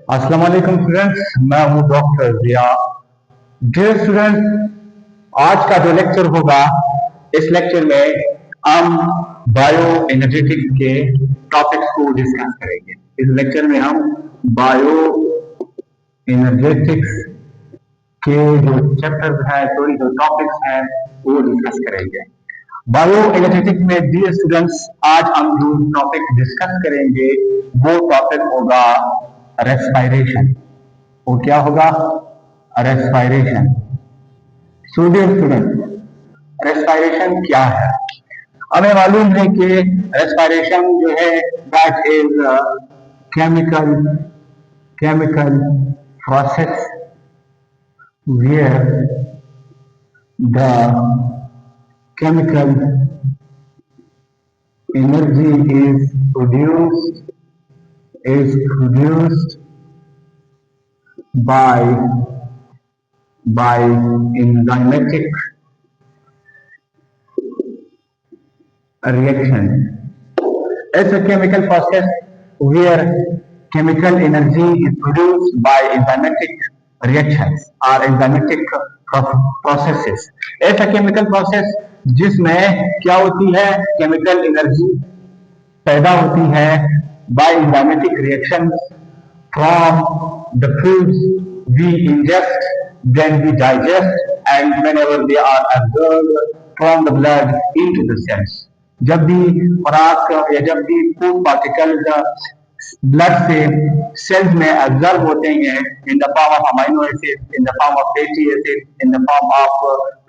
अस्सलाम वालेकुम स्टूडेंट्स, मैं हूं डॉक्टर जिया। डियर स्टूडेंट्स, आज का जो लेक्चर होगा, इस लेक्चर में हम बायो एनर्जेटिक्स के टॉपिक्स को डिस्कस करेंगे। इस लेक्चर में हम बायो एनर्जेटिक्स के जो चैप्टर्स हैं, सॉरी जो टॉपिक्स हैं, वो डिस्कस करेंगे। बायो एनर्जेटिक्स में डियर स्टूडेंट्स, आज हम जो टॉपिक डिस्कस करेंगे वो टॉपिक होगा रेस्पायरेशन। वो क्या होगा? Respiration. So dear student, respiration क्या है? हमें मालूम है कि रेस्पायरेशन जो है that is chemical chemical process where the chemical energy is produced by enzymatic reaction. It's a chemical process where chemical energy is produced by enzymatic reactions or enzymatic processes. It's a chemical process जिसमें क्या होती है? Chemical energy पैदा होती है by enzymatic reactions from the foods we ingest, then we digest, and whenever they are absorbed from the blood into the cells. जब भी खुराक या जब भी फूड पार्टिकल्स ब्लड से सेल्स में एब्जॉर्ब होते हैं in the form of amino acid, in the form of fatty acid, in the form of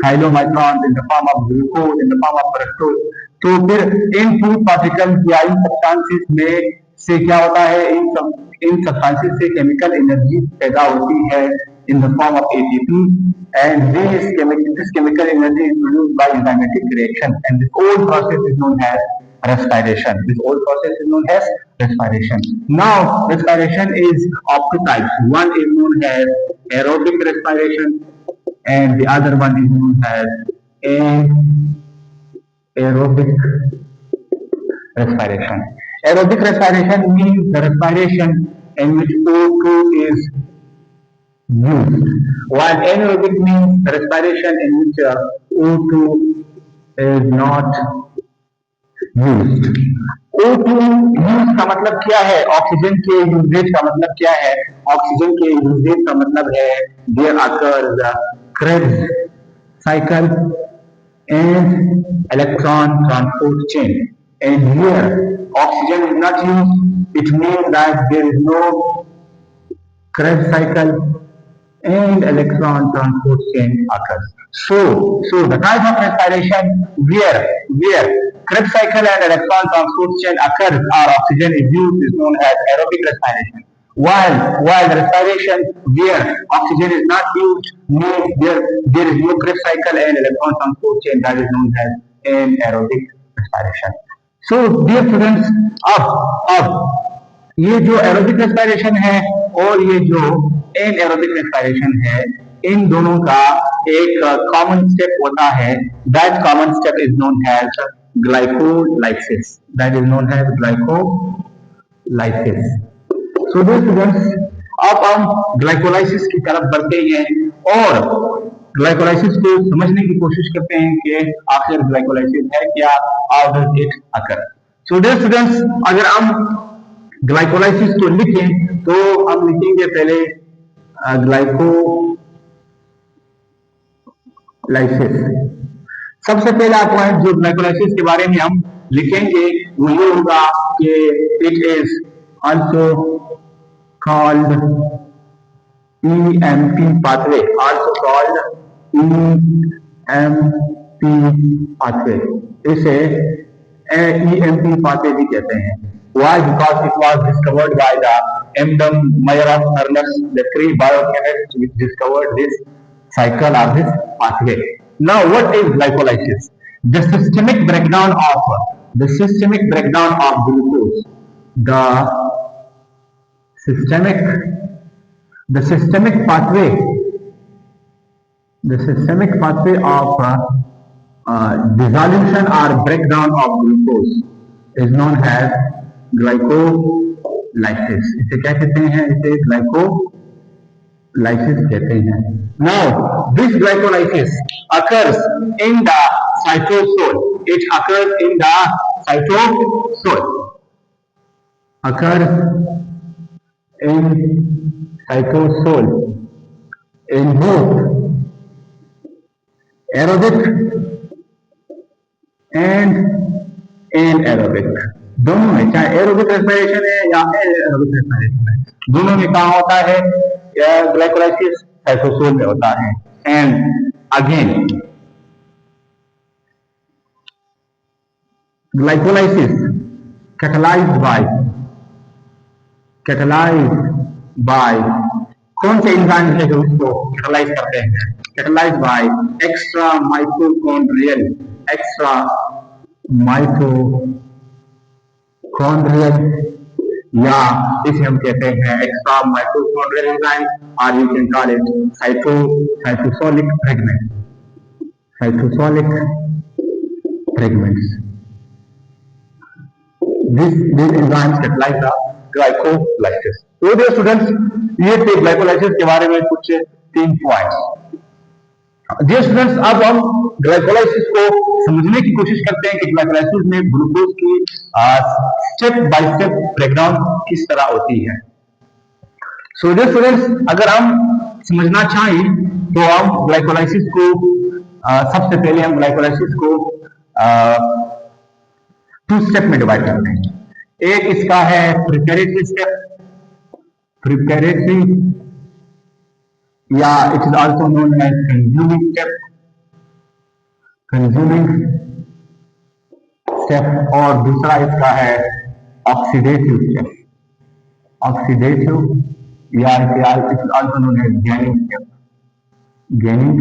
chylomicron, in the form of glucose, in the form of fructose, तो फिर इन food particles या इन substances में से क्या होता है? इन सब्सटेंसेस से chemical energy पैदा होती है in the form of ATP, and this chemical energy is produced by enzymatic reaction, and this whole process is known as respiration. This whole process is known as respiration. Now, respiration is of two types. One is known as aerobic respiration, and the other one is known as anaerobic respiration. Aerobic respiration means the respiration in which O2 is used, while anaerobic means the respiration in which O2 is not used. O2 use का मतलब क्या है? Oxygen के usage का मतलब क्या है? Oxygen के यूजेज का मतलब है there occurs Krebs cycle and electron transport chain. And here oxygen is not used. It means that there is no Krebs cycle and electron transport chain occurs. So the type of respiration where Krebs cycle and electron transport chain occurs or oxygen is used is known as aerobic respiration. While the respiration where oxygen is not used means there is no Krebs cycle and electron transport chain, that is known as anaerobic respiration. So dear students, अब ये जो aerobic respiration है और ये जो anaerobic respiration है, इन दोनों का एक कॉमन स्टेप होता है। That common step is known as glycolysis. That is known as glycolysis. So dear students, अब हम ग्लाइकोलाइसिस की तरफ बढ़ते हैं और ग्लाइकोलाइसिस को समझने की कोशिश करते हैं कि आखिर ग्लाइकोलाइसिस है क्या, how does it occur. So dear students, अगर हम ग्लाइकोलाइसिस को लिखें तो हम लिखेंगे पहले ग्लाइकोलाइसिस। सबसे पहला पॉइंट जो ग्लाइकोलाइसिस के बारे में हम लिखेंगे वो ये होगा कि it is also called EMP pathway, also called EMP pathway. इसे EMP pathway भी कहते हैं। Why? Because it was discovered by the M. Meyer of Ernest, the three biochemists which discovered this cycle or this pathway. Now, what is glycolysis? The systemic breakdown of glucose. The systemic pathway of dissolution or breakdown of glucose is known as glycolysis. Glycolysis, इसे क्या कहते हैं? इसे glycolysis कहते हैं। Now this glycolysis occurs in the cytosol, it occurs in the cytosol, occurs in cytosol in both aerobic and anaerobic, दोनों में, चाहे एरोबिक रेस्पिरेशन है या एरोबिक रेस्पिरेशन है, दोनों में कहा होता है ग्लाइकोलाइसिस साइटोसोल में होता है। And again glycolysis catalysed by कौन से एंजाइम है जो इसको कैटलाइज करते हैं? कैटलाइज बाय एक्स्ट्रा माइटोकॉन्ड्रियल या इसे हम कहते हैं एक्स्ट्रा माइटोकॉन्ड्रियल एंजाइम, और you can call it cytosolic fragments. these enzymes catalyze the glycolysis। तो डियर स्टूडेंट्स, ये थे ग्लाइकोलाइसिस के बारे में कुछ 3 पॉइंट्स। डियर स्टूडेंट्स, अब हम ग्लाइकोलाइसिस को समझने की कोशिश करते हैं कि ग्लाइकोलाइसिस में ग्लूकोज की स्टेप बाय स्टेप ब्रेकडाउन किस तरह होती है। सो डियर स्टूडेंट्स, अगर हम समझना चाहें तो हम ग्लाइकोलाइसिस को सबसे पहले हम ग्लाइकोलाइसिस को 2 स्टेप में डिवाइड करते हैं। एक इसका है प्रिपरेटरी स्टेप, या it is also known as consuming step, और दूसरा इसका है ऑक्सीडेटिव स्टेप, या it is also known as gaining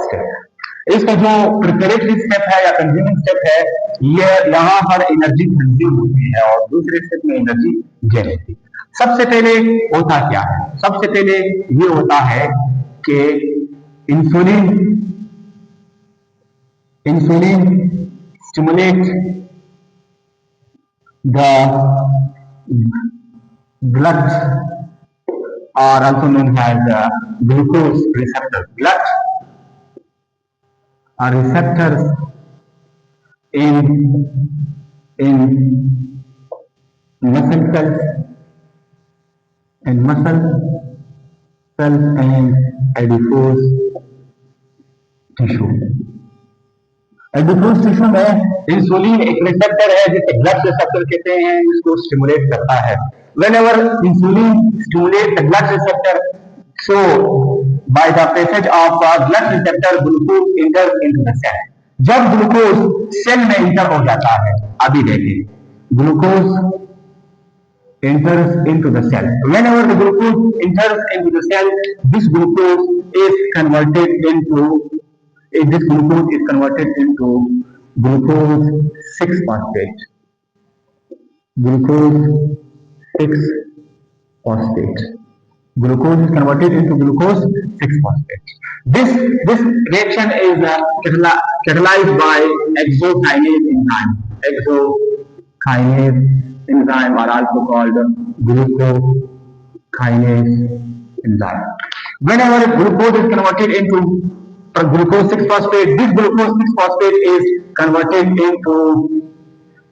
step. इसका जो प्रिपरेटरी स्टेप है या कंज्यूमिंग स्टेप है, ये यहाँ पर एनर्जी कंज्यूम होती है और दूसरे स्टेप में एनर्जी गेन होती है। सबसे पहले होता क्या है? सबसे पहले ये होता है कि insulin stimulate the blood, or also known as glucose receptors. Blood are receptors in muscle cells and adipose tissue। Adipose tissue में इंसुलिन एक रिसेप्टर है जिसे ब्लड रिसेप्टर कहते हैं, इसको स्टिमुलेट करता है। Whenever insulin stimulate the blood receptor, so by the passage of blood receptor glucose enters into the cell। जब ग्लूकोज सेल में इंटर हो जाता है, अभी देखिए, glucose enters into the cell, whenever the glucose enters into the cell, this glucose is converted into glucose 6-phosphate, glucose is converted into glucose 6-phosphate। This reaction is catalyzed by exokinase enzyme are also called glucokinase enzyme। Whenever glucose is converted into glucose 6-phosphate, this glucose 6-phosphate is converted into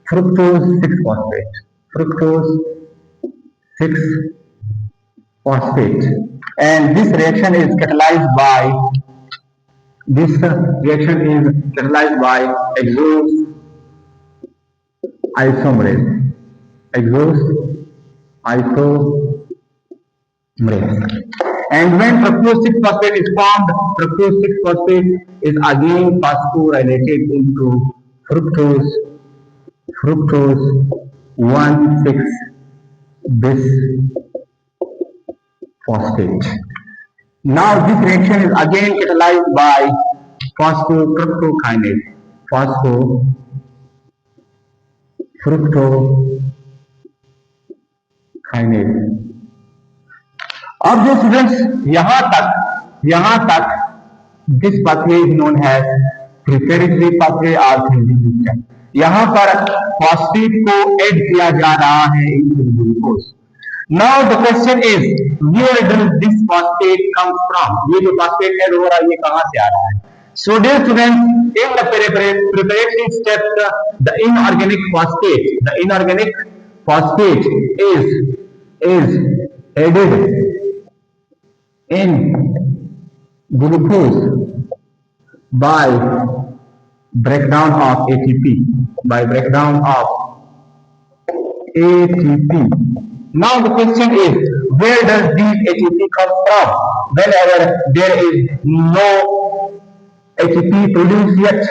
fructose 6-phosphate, and this reaction is catalyzed by exoisomerase, and when fructose 6-phosphate is formed, fructose 6-phosphate is again phosphorylated into fructose 1,6-bisphosphate। Now this reaction is again catalyzed by phosphofructokinase, अब जो students यहां तक this pathway is known as preparatory pathway or three step. यहाँ पर phosphate को add किया जा रहा है into glucose. Now the question is, where does this phosphate come from? ये जो phosphate ऐड हो रहा है ये कहाँ से आ रहा है? So dear students, in the preparatory step, the inorganic phosphate is added in glucose by breakdown of ATP, by breakdown of ATP. Now the question is, where does this ATP come from? Whenever there is no ATP produced yet.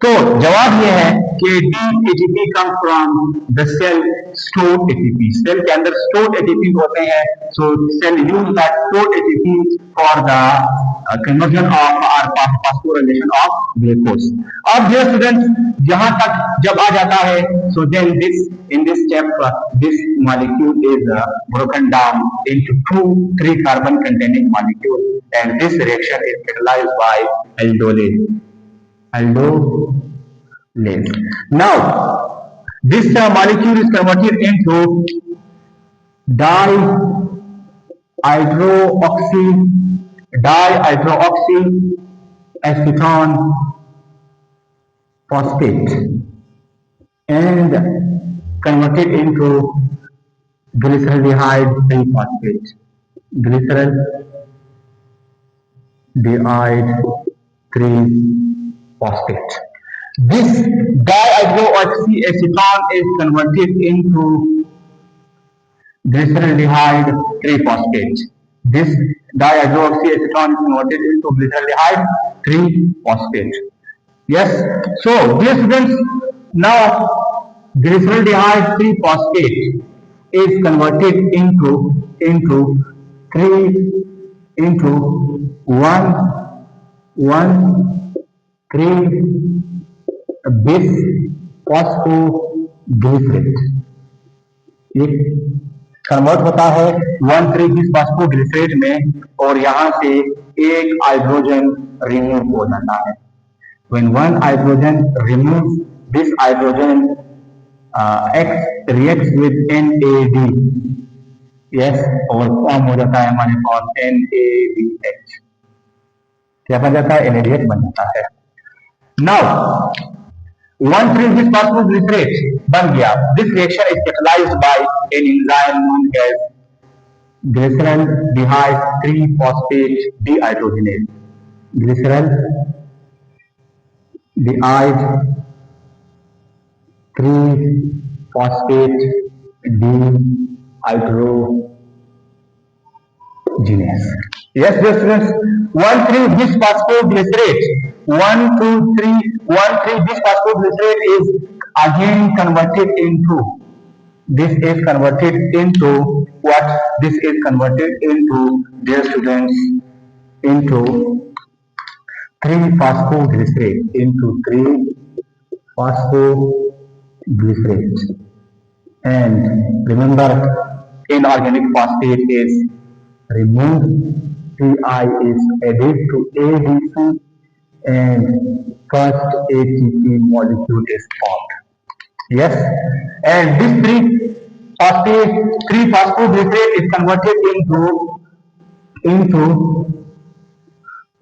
तो जवाब ये है कि DATP comes from the cell stored ATP. Cell के अंदर stored ATP होते हैं. So cell use that stored ATP for the conversion of or phosphorylation of glucose. अब dear students, यहाँ तक जब आ जाता है, so then in this step this molecule is broken down into 2-3 carbon containing molecules, and this reaction is catalyzed by aldolase. Now, this molecule is converted into dihydroxyacetone phosphate and converted into glyceraldehyde 3-phosphate. Glyceraldehyde 3-phosphate. This dihydroxyacetone is converted into glyceraldehyde 3-phosphate. This dihydroxyacetone is converted into glyceraldehyde 3-phosphate. Yes. So, dear students, now glyceraldehyde 3-phosphate is converted into 1 bis phosphoglycerate. ये convert होता है 1,3 bis phosphoglycerate में, और यहाँ से एक hydrogen remove हो जाता है. When one hydrogen removes, this hydrogen X reacts with NAD. Yes, और फॉर्म हो जाता है हमारे पास NADH. क्या बन जाता है? NADH बन जाता है. Now 1,3 bis phosphoglycerate बन गया. This reaction is catalyzed by an enzyme known as glyceraldehyde 3-phosphate dehydrogenase. Glyceraldehyde 3-phosphate dehydrogenase. Yes, dear students, 1,3 bis phosphoglycerate. 1,3 bis phosphoglycerate is again converted into. This is converted into what? This is converted into, dear students, into 3-phosphoglycerate. And remember, inorganic phosphate is removed, Pi is added to ABC, and first ATP molecule is formed. Yes, and this 3-phosphoglycerate is converted into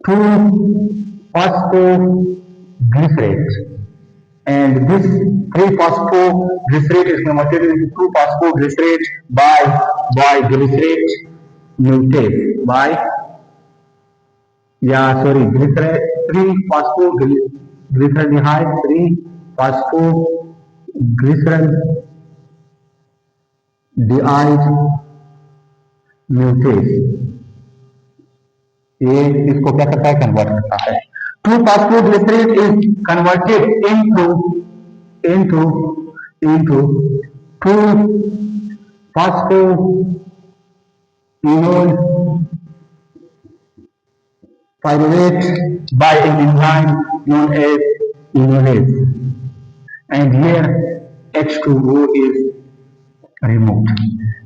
2-phosphoglycerate, and this 3-phosphoglycerate is converted into 2-phosphoglycerate by glycerate mutase, glyceraldehyde 3-phosphoglyceraldehyde mutase. ये इसको क्या करता है? Convert करता है. 2-phosphoglycerate is converted into 2-phosphoenol pyruvate by an enzyme known as enolase, and here H2O is removed.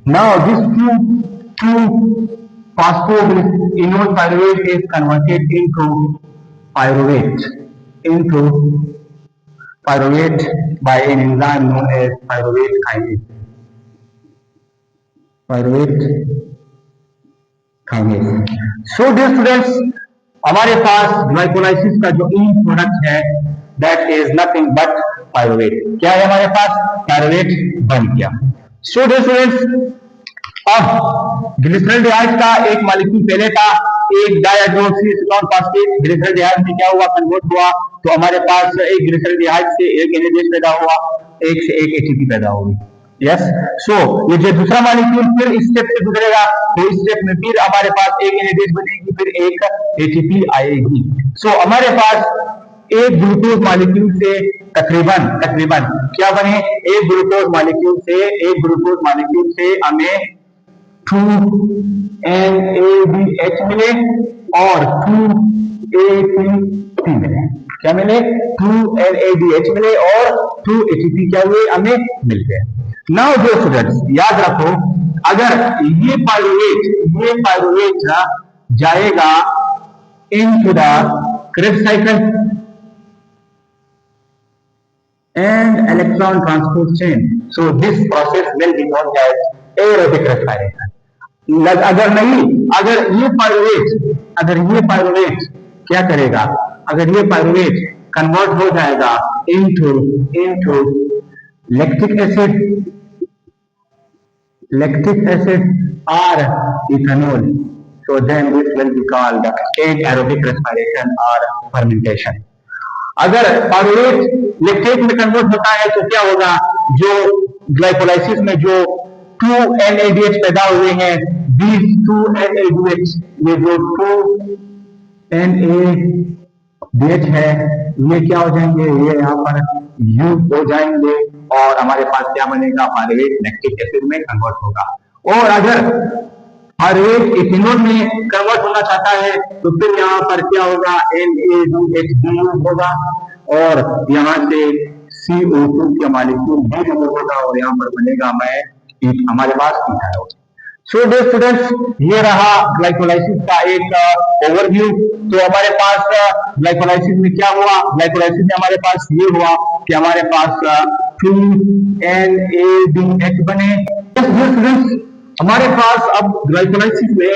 Now this 2-phosphoenol pyruvate is converted into pyruvate, into pyruvate by an enzyme known as pyruvate kinase. Pyruvate kinase. So dear students, हमारे पास glycolysis का जो इन product है that is nothing but pyruvate. क्या है हमारे पास? Pyruvate बन गया. सो dear students, अब ग्लिसरॉल्डिहाइड का एक मॉलिक्यूल पहले था, एक डाइहाइड्रोक्सीएसिटोन फॉस्फेट. ग्लिसरॉल्डिहाइड में क्या हुआ? कन्वर्ट हुआ. तो हमारे पास एक ग्लिसरॉल्डिहाइड से एक एनएच पैदा हुआ, एक से एक एटीपी पैदा होगी. यस. सो ये जो दूसरा मॉलिक्यूल फिर इस स्टेप से गुजरेगा, तो इस स्टेप में फिर हमारे पास एक एनएच बनेगी, फिर एक एटीपी आएगी. सो हमारे पास एक ग्लूकोज मॉलिक्यूल से तकरीबन तकरीबन क्या बने? एक ग्लूकोज मॉलिक्यूल से हमें 2NADH मिले और 2ATP मिले. क्या मिले? 2NADH मिले और 2 ATP क्या हुए? हमें मिल गए. नाउ जो स्टूडेंट्स याद रखो, अगर ये पायरुवेट जाएगा into the Krebs cycle and electron transport chain, so this process will be known as aerobic respiration. अगर ये पायरुवेट क्या करेगा? अगर ये पायरुवेट कन्वर्ट हो जाएगा into lactic acid or ethanol, so then this will be called anaerobic respiration or fermentation. अगर pyruvate lactate में कन्वर्ट होता है तो क्या होगा? जो ग्लाइकोलाइसिस में जो 2NADH पैदा हुए हैं, these 2NADH, ये जो 2NADH है, ये क्या हो जाएंगे? ये यहाँ पर यूज हो जाएंगे और हमारे पास क्या बनेगा? पायरुवेट लैक्टिक एसिड में कन्वर्ट होगा. और अगर पायरुवेट इथेनॉल में कन्वर्ट होना चाहता है तो फिर यहाँ पर क्या होगा? NADH होगा और यहाँ से CO2 का मॉलिक्यूल भी रिमूव होगा और यहाँ पर बनेगा हमारे पास इथानॉल. सो डियर स्टूडेंट्स, ये रहा ग्लाइकोलाइसिस का एक ओवरव्यू. तो हमारे पास ग्लाइकोलाइसिस में क्या हुआ? ग्लाइकोलाइसिस में हमारे पास ये हुआ कि हमारे पास 2NADH बने. डियर स्टूडेंट्स, हमारे पास अब ग्लाइकोलाइसिस में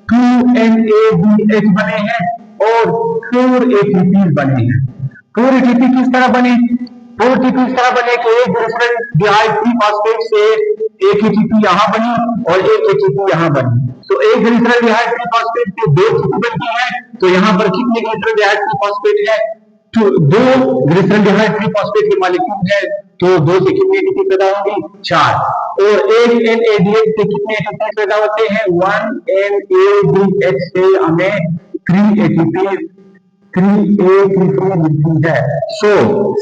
2NADH बने हैं और 4 ATP बने हैं. 4 ATP किस तरह बने? 4 ATP इस तरह बने कि एक ग्लिसरॉल्डिहाइड ट्रीफॉस्फेट से एक ATP यहाँ बनी और एक ATP यहाँ बनी. तो एक ग्लिसरॉल्डिहाइड ट्रीफॉस्फेट से 2 ATP बनती है. तो यहाँ पर कितने ग्लिसरॉल्डिहाइड ट्रीफॉस्फेट है? तो 2 ग्लिसरॉल्डिहाइड ट्रीफॉस्फेट के मॉलिक्यूल है, तो 2 से कितने ATP पैदा होंगी? 4. और एक NADH से कितने ATP पैदा होते हैं? 1 NADH से हमें 3 ATP मिलती है. सो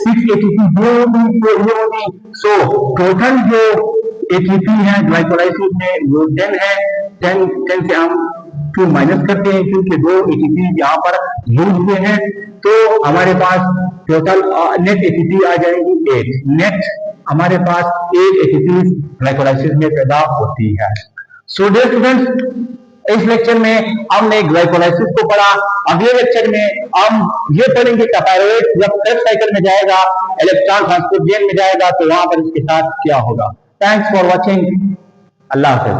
6 ATP ये होगी. सो टोटल जो ATP है ग्लाइकोलाइसिस में वो 10 है. 10 से हम 2 माइनस करते हैं क्योंकि 2 ATP यहाँ पर यूज हुए हैं. तो हमारे पास टोटल नेट ATP आ जाएगी 8. नेट हमारे पास 8 ATP ग्लाइकोलाइसिस में पैदा होती है. सो डियर स्टूडेंट्स, इस लेक्चर में हमने ग्लाइकोलाइसिस को पढ़ा. अगले लेक्चर में हम ये पढ़ेंगे कि पायरुवेट जब क्रेब्स साइकिल में जाएगा, इलेक्ट्रॉन ट्रांसपोर्ट चेन में जाएगा, तो वहां पर इसके साथ क्या होगा. Thanks for watching. Allah Hafiz.